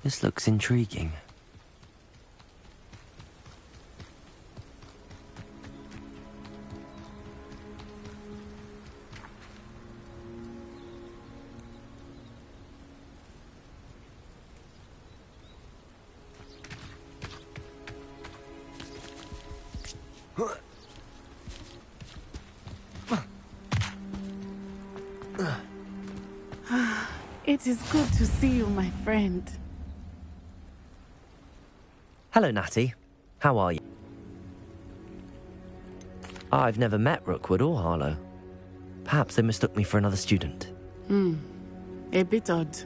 This looks intriguing. It is good to see you, my friend. Hello, Natty. How are you? I've never met Rookwood or Harlow. Perhaps they mistook me for another student. A bit odd.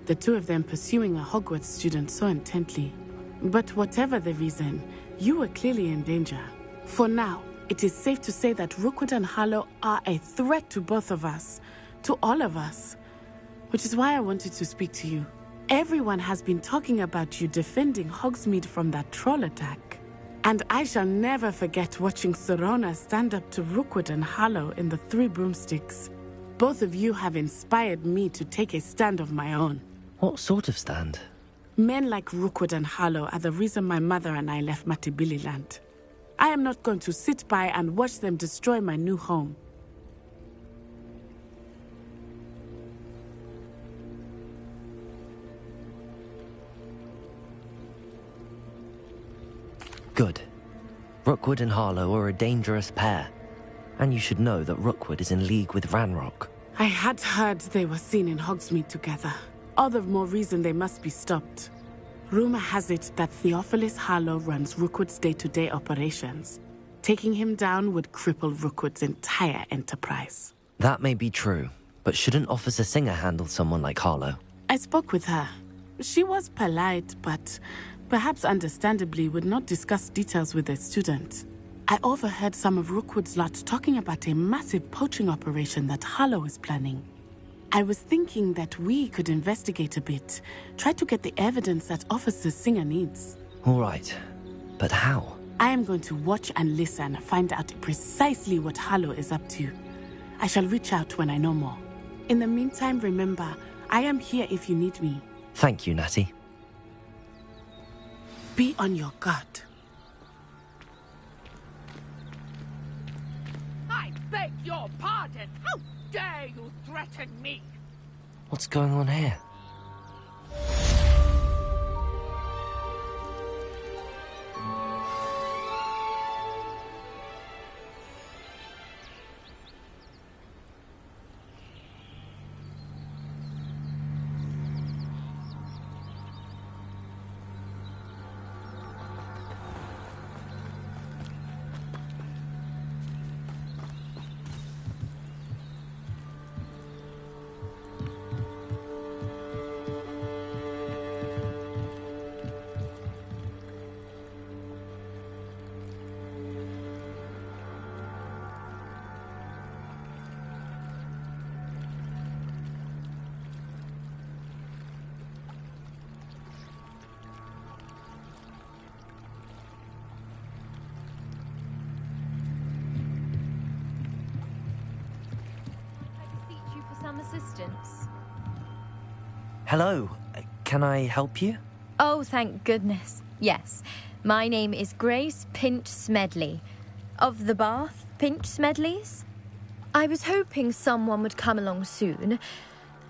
The two of them pursuing a Hogwarts student so intently. But whatever the reason, you were clearly in danger. For now, it is safe to say that Rookwood and Harlow are a threat to both of us. To all of us. Which is why I wanted to speak to you. Everyone has been talking about you defending Hogsmeade from that troll attack. And I shall never forget watching Serona stand up to Rookwood and Harlow in the Three Broomsticks. Both of you have inspired me to take a stand of my own. What sort of stand? Men like Rookwood and Harlow are the reason my mother and I left Matibililand. I am not going to sit by and watch them destroy my new home. Good. Rookwood and Harlow are a dangerous pair. And you should know that Rookwood is in league with Ranrock. I had heard they were seen in Hogsmeade together. All the more reason they must be stopped. Rumor has it that Theophilus Harlow runs Rookwood's day-to-day operations. Taking him down would cripple Rookwood's entire enterprise. That may be true, but shouldn't Officer Singer handle someone like Harlow? I spoke with her. She was polite, but perhaps understandably would not discuss details with a student. I overheard some of Rookwood's lot talking about a massive poaching operation that Harlow is planning. I was thinking that we could investigate a bit, try to get the evidence that Officer Singer needs. All right, but how? I am going to watch and listen, find out precisely what Harlow is up to. I shall reach out when I know more. In the meantime, remember, I am here if you need me. Thank you, Natty. Be on your guard. I beg your pardon! How dare you threaten me? What's going on here? Assistance. Hello, can I help you? Oh, thank goodness. Yes, my name is Grace Pinch Smedley, of the Bath Pinch Smedleys. I was hoping someone would come along soon.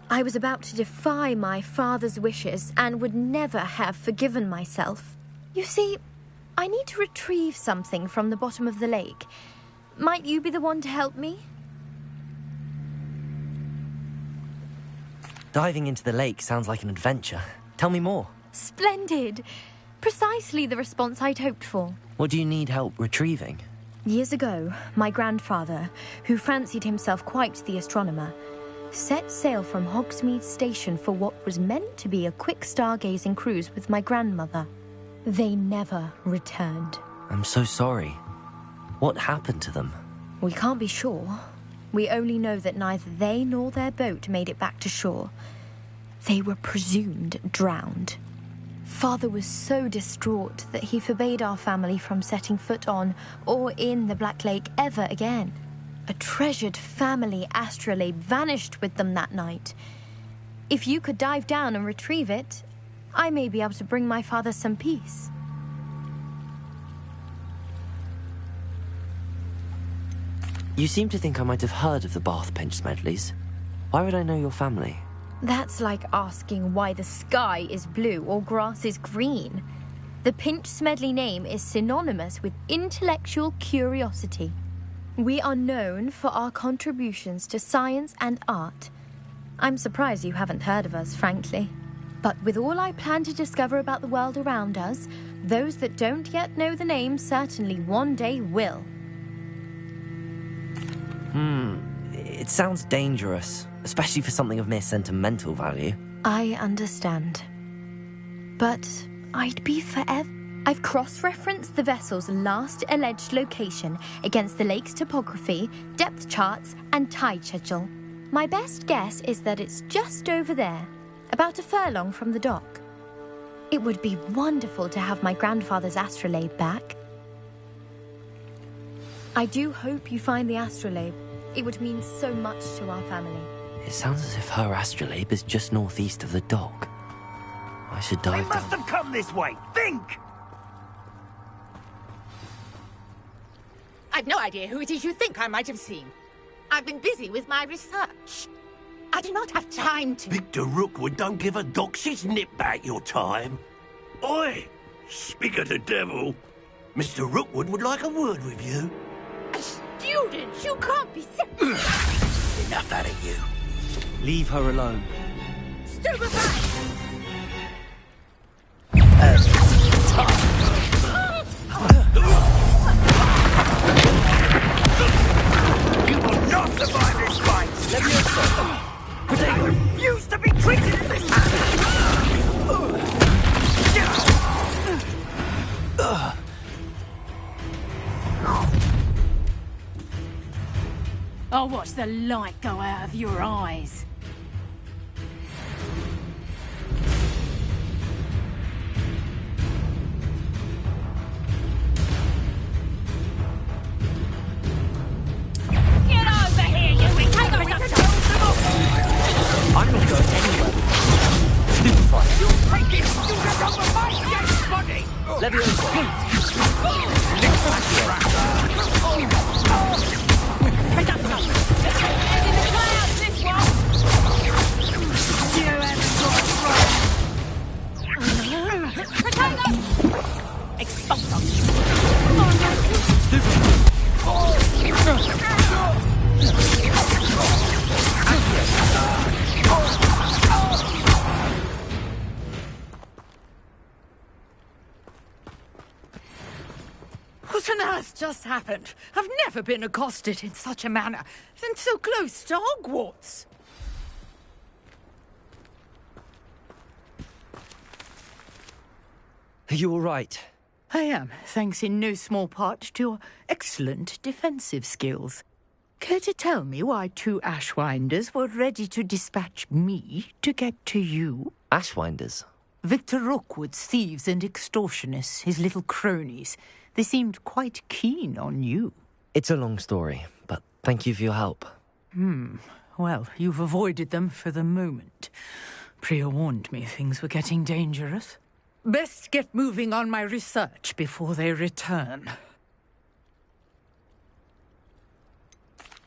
I was about to defy my father's wishes and would never have forgiven myself. You see, I need to retrieve something from the bottom of the lake. Might you be the one to help me? Diving into the lake sounds like an adventure. Tell me more. Splendid! Precisely the response I'd hoped for. What do you need help retrieving? Years ago, my grandfather, who fancied himself quite the astronomer, set sail from Hogsmeade Station for what was meant to be a quick stargazing cruise with my grandmother. They never returned. I'm so sorry. What happened to them? We can't be sure. We only know that neither they nor their boat made it back to shore. They were presumed drowned. Father was so distraught that he forbade our family from setting foot on or in the Black Lake ever again. A treasured family astrolabe vanished with them that night. If you could dive down and retrieve it, I may be able to bring my father some peace. You seem to think I might have heard of the Bath Pinch Smedleys. Why would I know your family? That's like asking why the sky is blue or grass is green. The Pinch Smedley name is synonymous with intellectual curiosity. We are known for our contributions to science and art. I'm surprised you haven't heard of us, frankly. But with all I plan to discover about the world around us, those that don't yet know the name certainly one day will. It sounds dangerous, especially for something of mere sentimental value. I understand. But I'd be forever... I've cross-referenced the vessel's last alleged location against the lake's topography, depth charts, and tide schedule. My best guess is that it's just over there, about a furlong from the dock. It would be wonderful to have my grandfather's astrolabe back. I do hope you find the astrolabe. It would mean so much to our family. It sounds as if her astrolabe is just northeast of the dock. I should dive down. They must have come this way! Think! I've no idea who it is you think I might have seen. I've been busy with my research. I do not have time to... Victor Rookwood don't give a doxy's nip back your time. Oi! Speak of the devil. Mr. Rookwood would like a word with you. A student? You can't be Enough out of you. Leave her alone. Stupefy! You will not survive this fight! I refuse to be treated in this manner! I'll watch the light go out of your eyes. Get over here, you incompetent! I'm not going anywhere. Stupefy. You'll take it! You have over my dead body! Leviosa. In the clouds, this one! You haven't got a Potato! Expulso! What on earth just happened? I've never been accosted in such a manner, and so close to Hogwarts. Are you all right? I am, thanks in no small part to your excellent defensive skills. Care to tell me why two Ashwinders were ready to dispatch me to get to you? Ashwinders? Victor Rookwood's thieves and extortionists, his little cronies. They seemed quite keen on you. It's a long story, but thank you for your help. Well, you've avoided them for the moment. Priya warned me things were getting dangerous. Best get moving on my research before they return.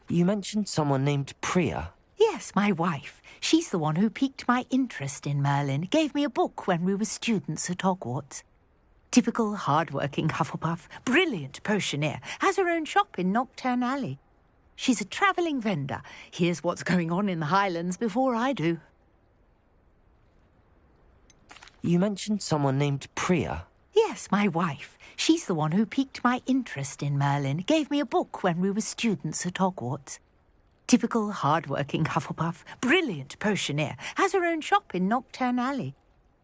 You mentioned someone named Priya. Yes, my wife. She's the one who piqued my interest in Merlin. Gave me a book when we were students at Hogwarts. Typical hard-working Hufflepuff, brilliant potioneer, has her own shop in Nocturne Alley. She's a travelling vendor. Hears what's going on in the Highlands before I do. You mentioned someone named Priya. Yes, my wife. She's the one who piqued my interest in Merlin. Gave me a book when we were students at Hogwarts. Typical hard-working Hufflepuff, brilliant potioneer, has her own shop in Nocturne Alley.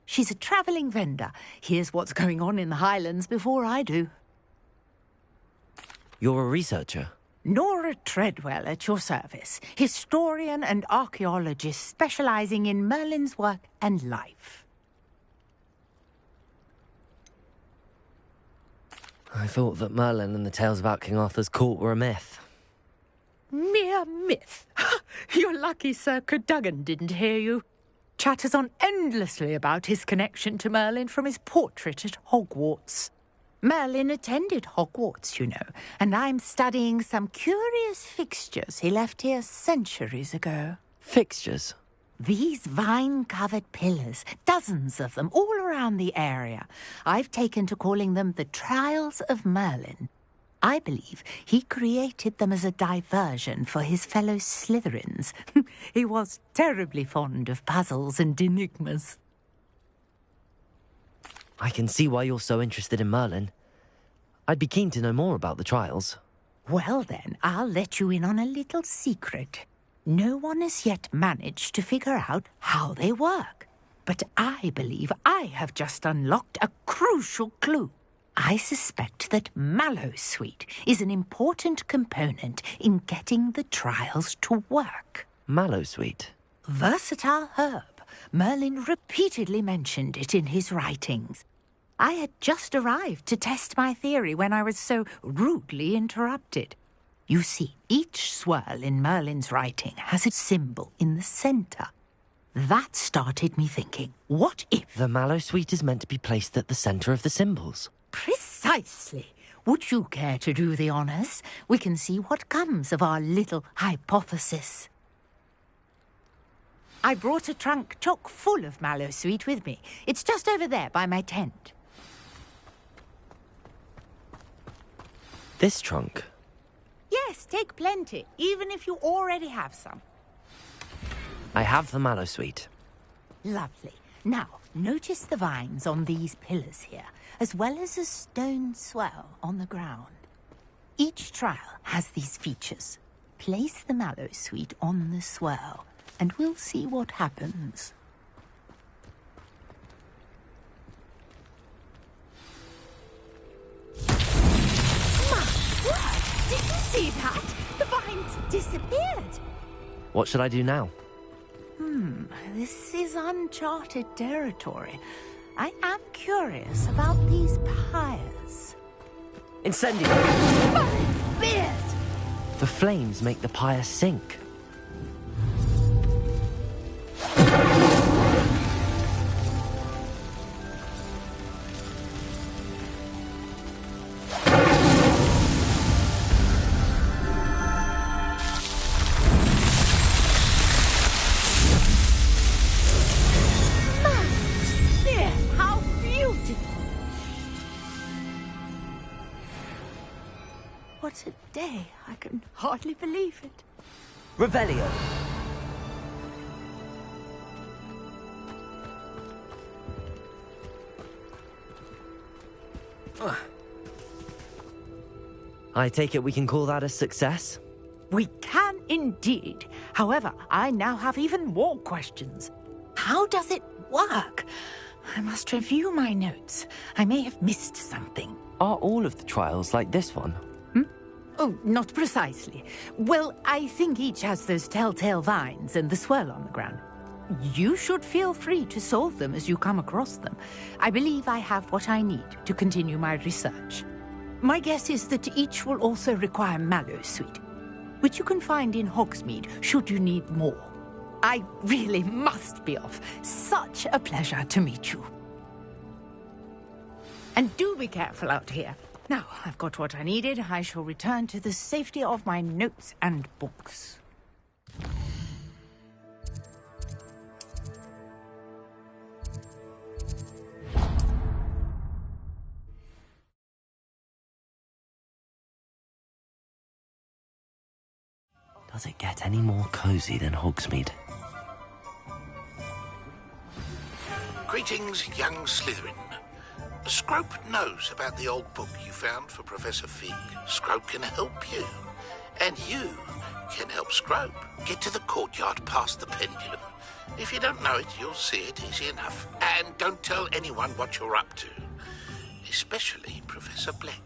She's a travelling vendor. Hears what's going on in the Highlands before I do. You're a researcher? Nora Treadwell at your service. Historian and archaeologist specialising in Merlin's work and life. I thought that Merlin and the tales about King Arthur's court were a myth. Mere myth. You're lucky Sir Cadogan didn't hear you. chatters on endlessly about his connection to Merlin from his portrait at Hogwarts. Merlin attended Hogwarts, you know, and I'm studying some curious fixtures he left here centuries ago. Fixtures? These vine-covered pillars, dozens of them, all around the area. I've taken to calling them the Trials of Merlin. I believe he created them as a diversion for his fellow Slytherins. He was terribly fond of puzzles and enigmas. I can see why you're so interested in Merlin. I'd be keen to know more about the trials. Well then, I'll let you in on a little secret. No one has yet managed to figure out how they work. But I believe I have just unlocked a crucial clue. I suspect that Mallowsweet is an important component in getting the trials to work. Mallowsweet? Versatile herb. Merlin repeatedly mentioned it in his writings. I had just arrived to test my theory when I was so rudely interrupted. You see, each swirl in Merlin's writing has a symbol in the centre. That started me thinking, what if... The Mallowsweet is meant to be placed at the centre of the symbols. Precisely. Would you care to do the honours? We can see what comes of our little hypothesis. I brought a trunk chock full of Mallowsweet with me. It's just over there by my tent. This trunk? Yes, take plenty, even if you already have some. I have the Mallowsweet. Lovely. Now, notice the vines on these pillars here, as well as a stone swell on the ground. Each trial has these features. Place the Mallowsweet on the swell, and we'll see what happens. Did you see that? The vines disappeared. What should I do now? This is uncharted territory. I am curious about these pyres. Incendio! Merlin's beard! The flames make the pyre sink. What a day. I can hardly believe it. Revelio! I take it we can call that a success? We can indeed. However, I now have even more questions. How does it work? I must review my notes. I may have missed something. Are all of the trials like this one? Oh, not precisely. Well, I think each has those telltale vines and the swirl on the ground. You should feel free to solve them as you come across them. I believe I have what I need to continue my research. My guess is that each will also require Mallowsweet, which you can find in Hogsmeade should you need more. I really must be off. Such a pleasure to meet you. And do be careful out here. Now, I've got what I needed. I shall return to the safety of my notes and books. Does it get any more cozy than Hogsmeade? Greetings, young Slytherin. Scrope knows about the old book you found for Professor Fig. Scrope can help you. And you can help Scrope. Get to the courtyard past the pendulum. If you don't know it, you'll see it easy enough. And don't tell anyone what you're up to. Especially Professor Black.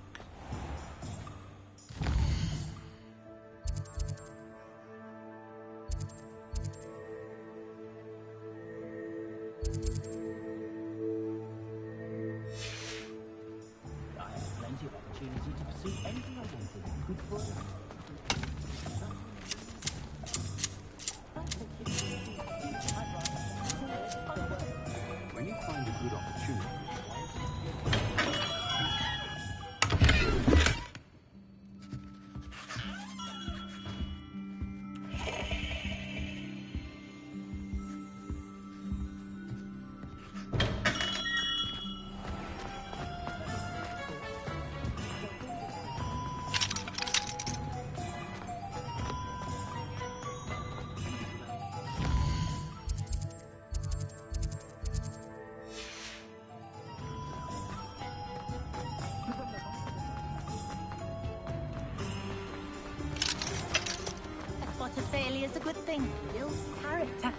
is a good thing. Builds character.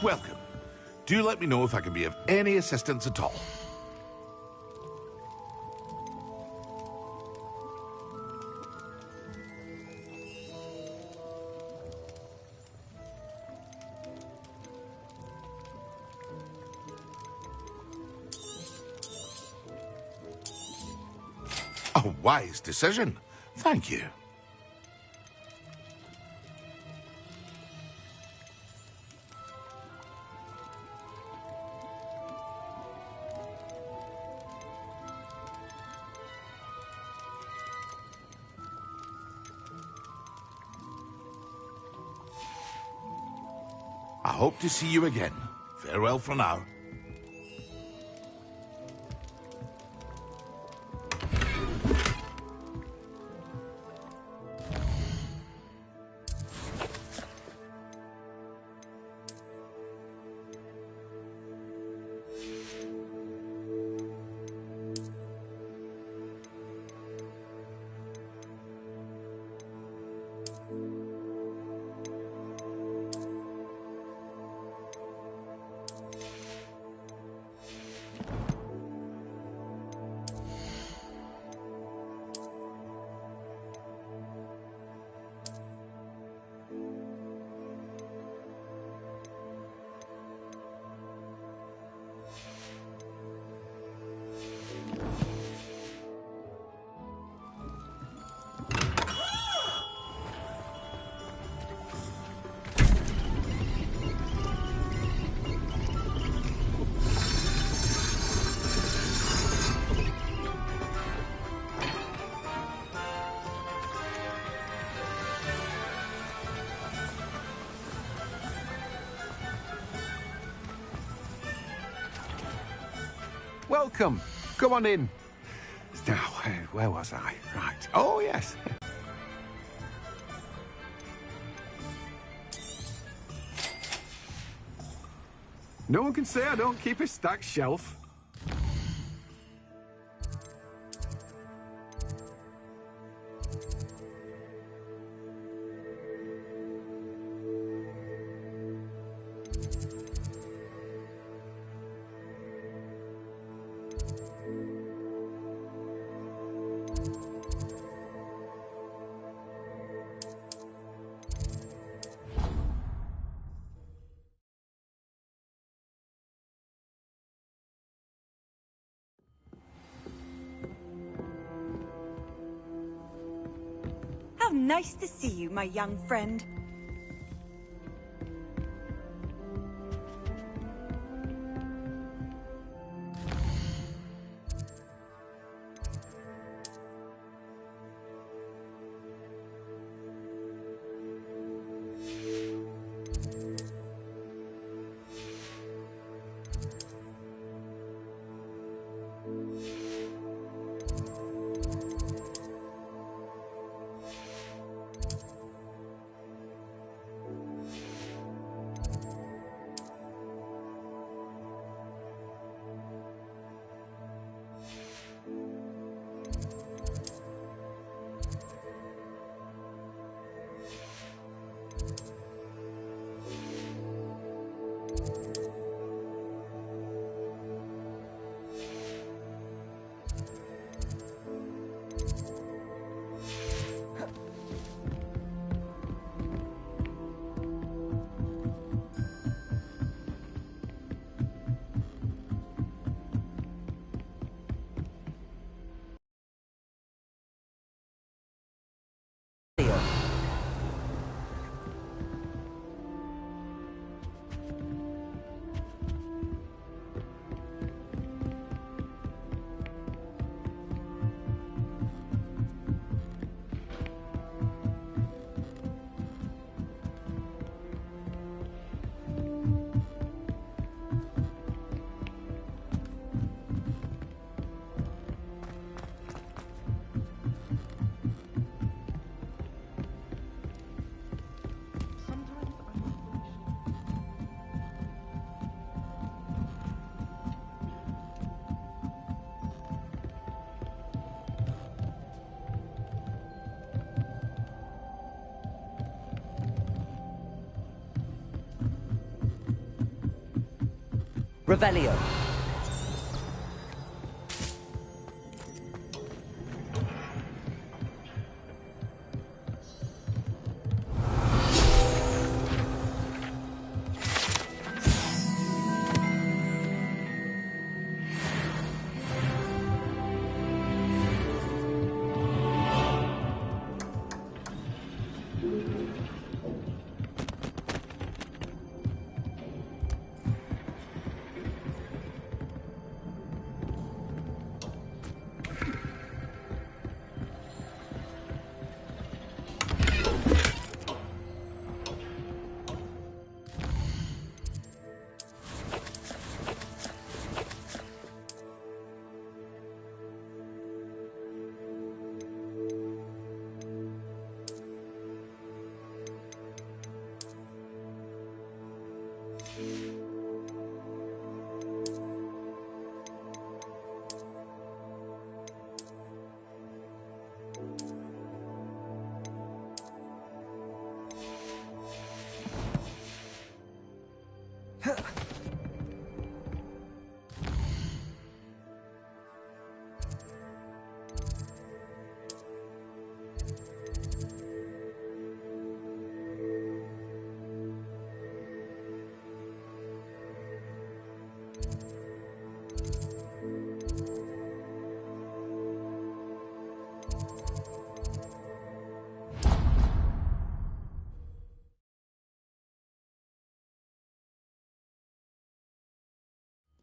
Welcome. Do let me know if I can be of any assistance at all. A wise decision. Thank you. I hope to see you again. Farewell for now. Welcome. Come on in. Now, where was I? Right. Oh, yes. No one can say I don't keep a stacked shelf. How nice to see you, my young friend. Revelio.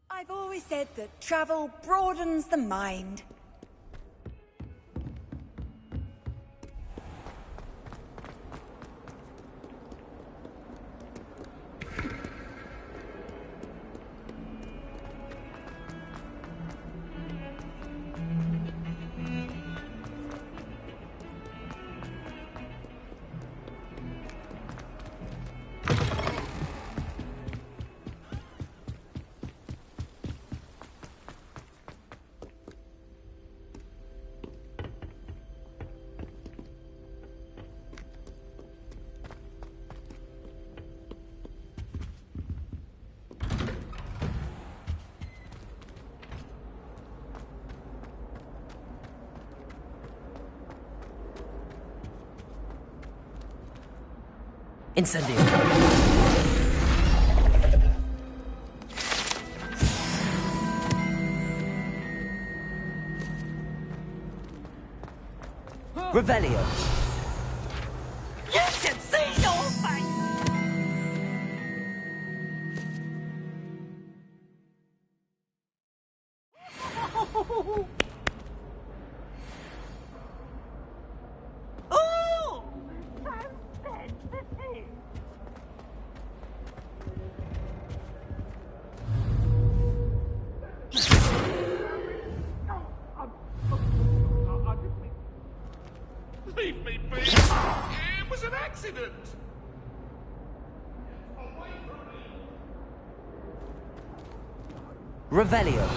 I've always said that travel broadens the mind. Incendio. Revelio. You should see your face! Oh! So sensitive! Leave me be! It was an accident! Revelio.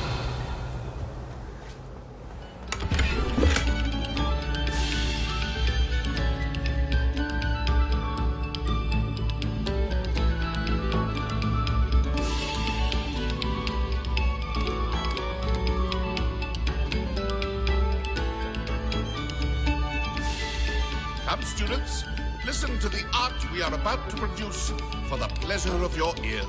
Come, students, listen to the art we are about to produce for the pleasure of your ears.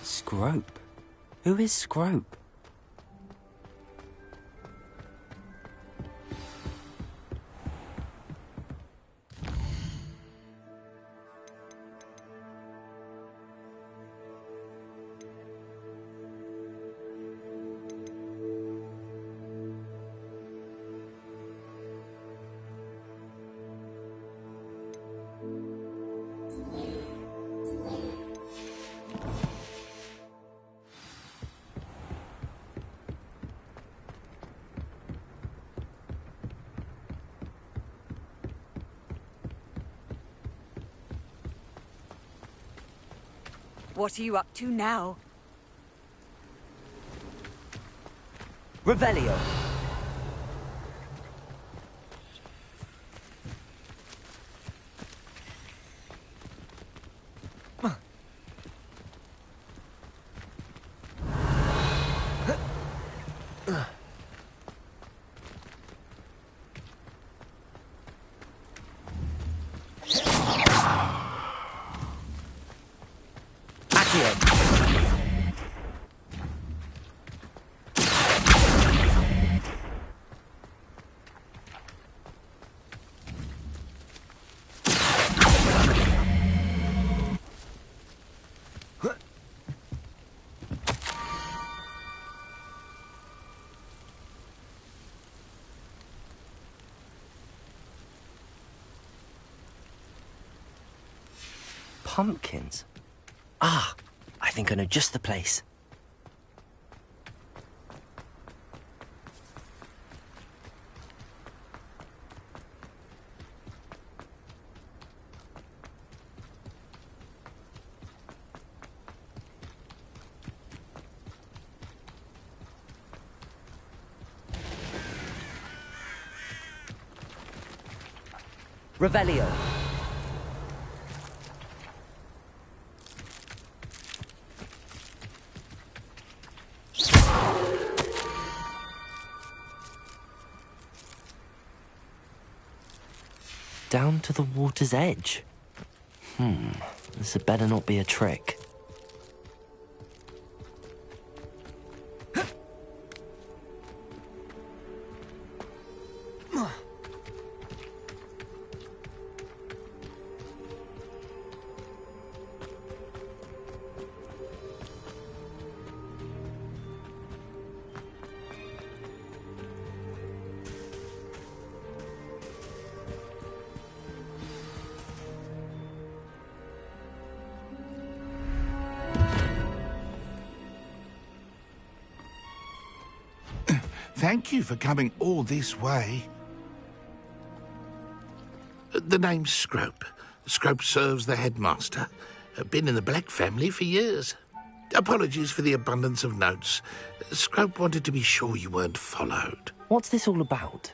Scrope? Who is Scrope? What are you up to now? Revelio. Pumpkins? Ah, I think I know just the place. Revelio. Down to the water's edge. This had better not be a trick. Thank you for coming all this way. The name's Scrope. Scrope serves the headmaster. Been in the Black family for years. Apologies for the abundance of notes. Scrope wanted to be sure you weren't followed. What's this all about?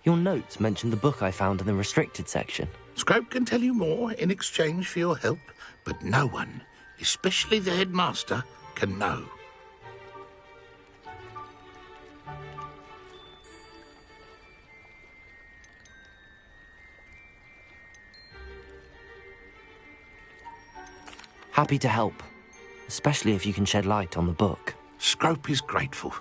Your notes mentioned the book I found in the restricted section. Scrope can tell you more in exchange for your help, but no one, especially the headmaster, can know. Happy to help, especially if you can shed light on the book. Scrope is grateful.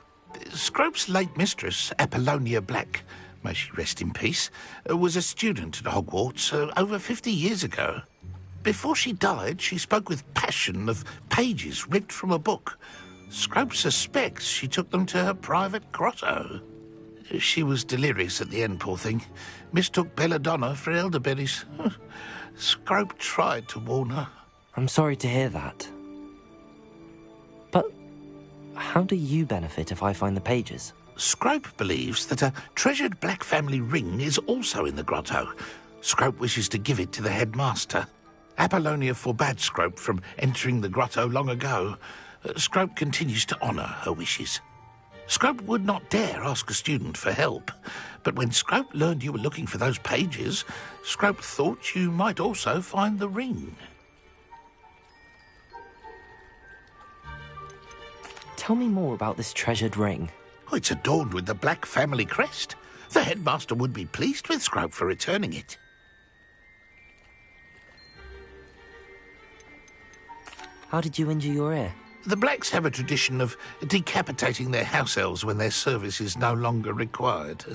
Scrope's late mistress, Apollonia Black, may she rest in peace, was a student at Hogwarts over 50 years ago. Before she died, she spoke with passion of pages ripped from a book. Scrope suspects she took them to her private grotto. She was delirious at the end, poor thing. Mistook belladonna for elderberries. Scrope tried to warn her. I'm sorry to hear that. But how do you benefit if I find the pages? Scrope believes that a treasured Black family ring is also in the grotto. Scrope wishes to give it to the headmaster. Apollonia forbade Scrope from entering the grotto long ago. Scrope continues to honour her wishes. Scrope would not dare ask a student for help, but when Scrope learned you were looking for those pages, Scrope thought you might also find the ring. Tell me more about this treasured ring. Oh, it's adorned with the Black family crest. The headmaster would be pleased with Scrope for returning it. How did you injure your ear? The Blacks have a tradition of decapitating their house elves when their service is no longer required.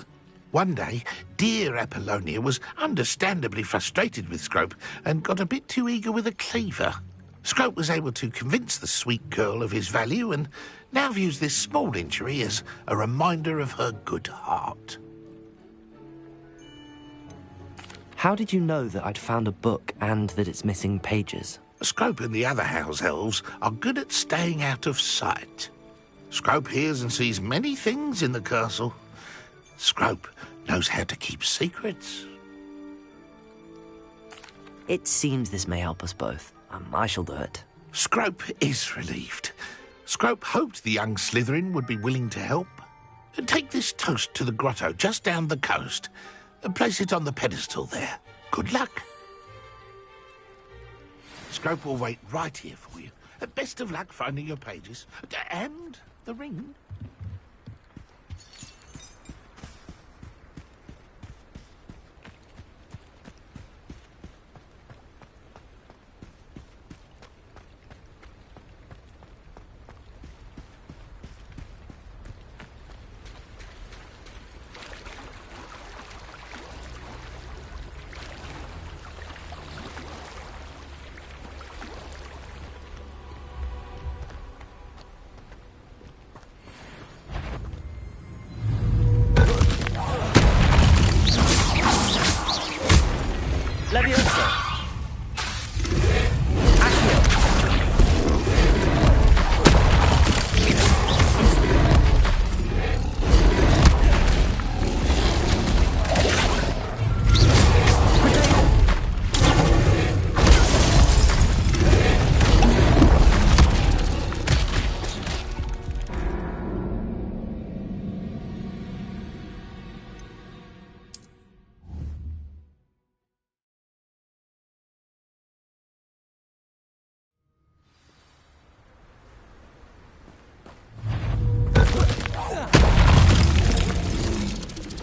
One day, dear Apollonia was understandably frustrated with Scrope and got a bit too eager with a cleaver. Scrope was able to convince the sweet girl of his value and now views this small injury as a reminder of her good heart. How did you know that I'd found a book and that it's missing pages? Scrope and the other house elves are good at staying out of sight. Scrope hears and sees many things in the castle. Scrope knows how to keep secrets. It seems this may help us both. I shall do it. Scrope is relieved. Scrope hoped the young Slytherin would be willing to help. Take this toast to the grotto just down the coast and place it on the pedestal there. Good luck. Scrope will wait right here for you. Best of luck finding your pages. And the ring.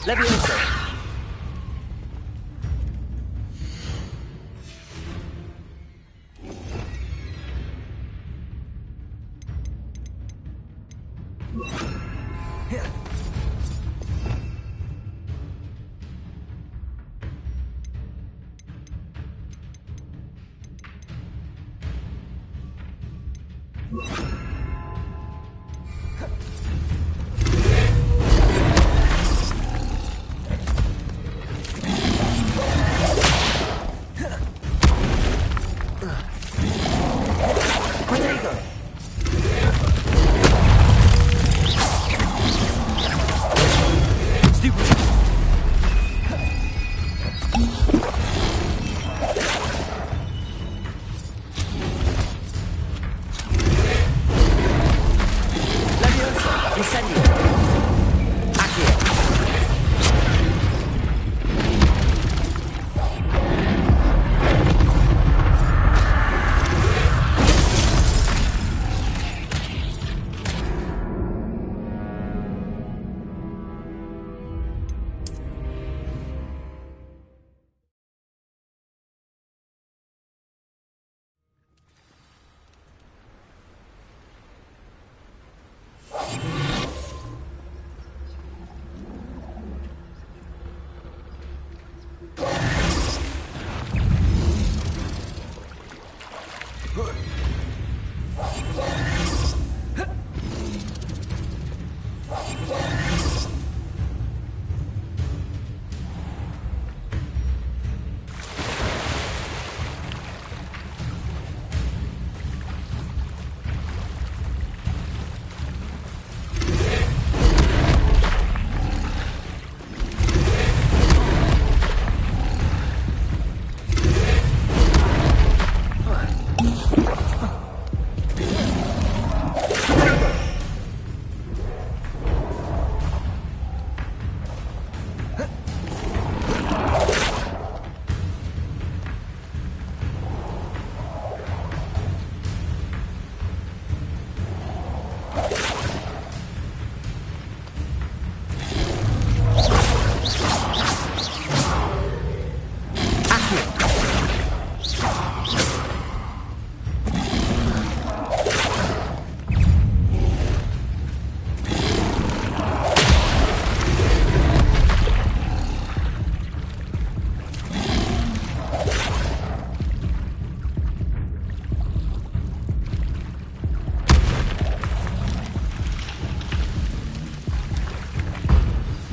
Leviosa!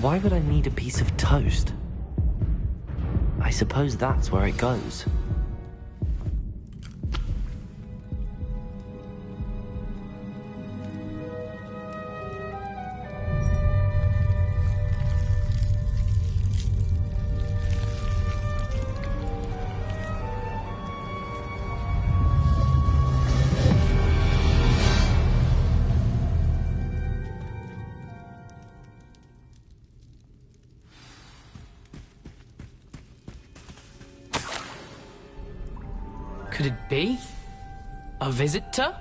Why would I need a piece of toast? I suppose that's where it goes. could it be? A visitor?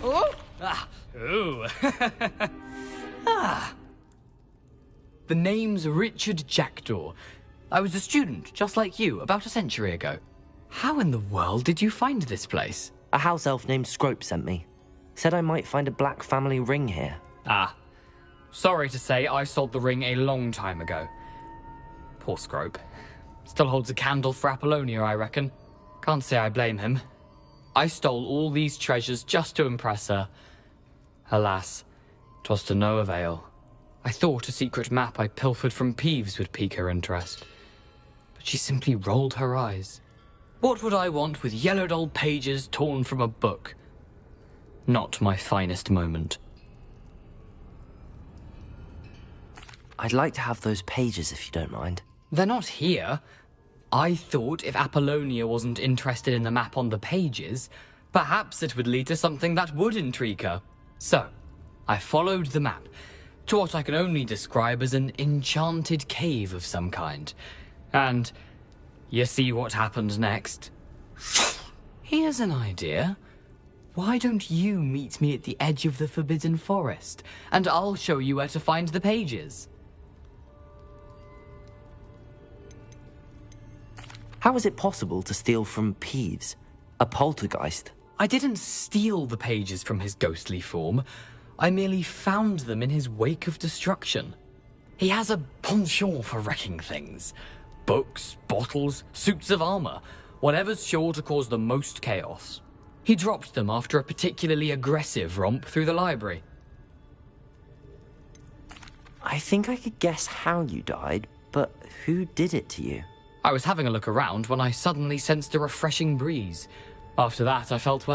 Oh! Ooh. The name's Richard Jackdaw. I was a student, just like you, about a century ago. How in the world did you find this place? A house elf named Scrope sent me. Said I might find a black family ring here. Ah. Sorry to say, I sold the ring a long time ago. Poor Scrope. Still holds a candle for Apollonia, I reckon. Can't say I blame him. I stole all these treasures just to impress her. Alas, 'twas to no avail. I thought a secret map I pilfered from Peeves would pique her interest. But she simply rolled her eyes. What would I want with yellowed old pages torn from a book? Not my finest moment. I'd like to have those pages if you don't mind. They're not here. I thought if Apollonia wasn't interested in the map on the pages, perhaps it would lead to something that would intrigue her. So, I followed the map to what I can only describe as an enchanted cave of some kind. And you see what happened next? Here's an idea. Why don't you meet me at the edge of the Forbidden Forest, and I'll show you where to find the pages. How is it possible to steal from Peeves, a poltergeist? I didn't steal the pages from his ghostly form. I merely found them in his wake of destruction. He has a penchant for wrecking things. Books, bottles, suits of armor, whatever's sure to cause the most chaos. He dropped them after a particularly aggressive romp through the library. I think I could guess how you died, but who did it to you? I was having a look around when I suddenly sensed a refreshing breeze. After that, I felt well.